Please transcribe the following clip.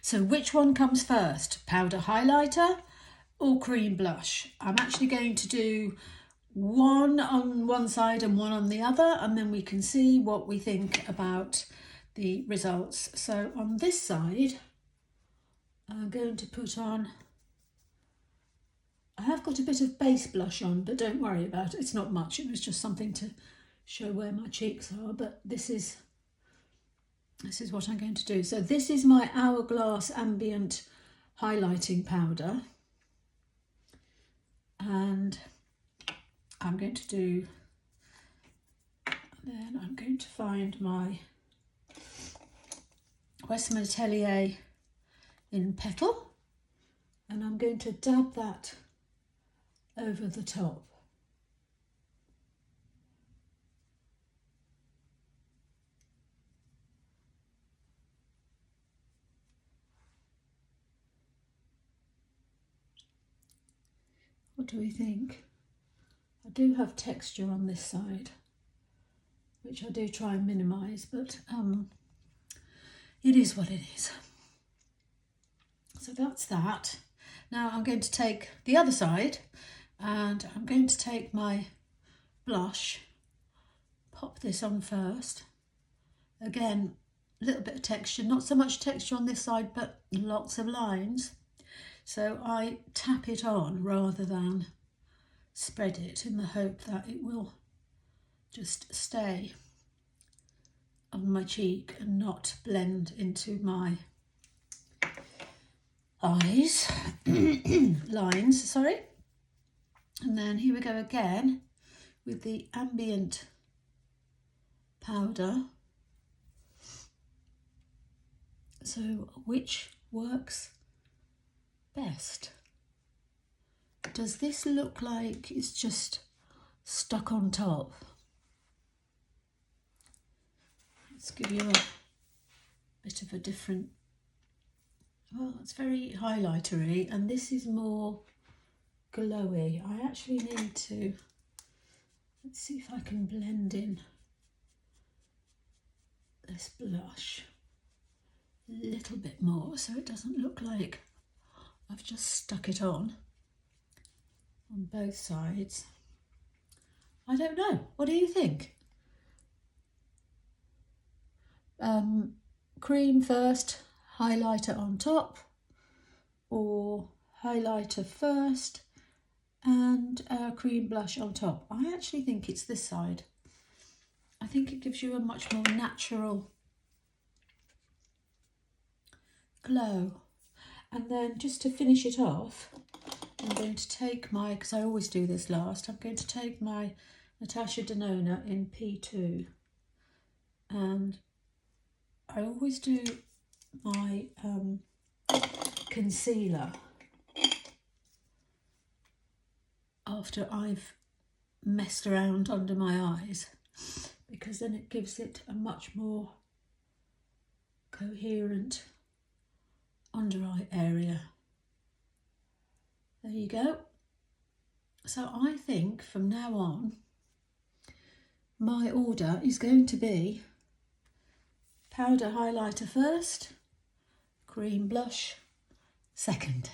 So which one comes first, powder highlighter or cream blush? I'm actually going to do one on one side and one on the other, and then we can see what we think about the results. So on this side, I'm going to put on, I have got a bit of base blush on, but don't worry about it, it's not much, it was just something to show where my cheeks are, but this is what I'm going to do. So this is my Hourglass ambient highlighting powder, and I'm going to do, then I'm going to find my Westman Atelier in Petal, and I'm going to dab that over the top. What do we think? I do have texture on this side, which I do try and minimise, but it is what it is. So that's that. Now I'm going to take the other side, and I'm going to take my blush, pop this on first. Again, a little bit of texture, not so much texture on this side, but lots of lines. So I tap it on rather than spread it, in the hope that it will just stay on my cheek and not blend into my eyes, lines, sorry. And then here we go again with the ambient powder. So which works best? Does this look like it's just stuck on top? Let's give you a bit of a different, well, it's very highlightery, and this is more glowy. I actually need to, let's see if I can blend in this blush a little bit more so it doesn't look like I've just stuck it on both sides. I don't know, what do you think? Cream first, highlighter on top, or highlighter first and cream blush on top? I actually think it's this side. I think it gives you a much more natural glow. And then just to finish it off, I'm going to take my, because I always do this last, I'm going to take my Natasha Denona in P2, and I always do my concealer after I've messed around under my eyes, because then it gives it a much more coherent under eye area. There you go. So I think from now on my order is going to be powder highlighter first, cream blush second.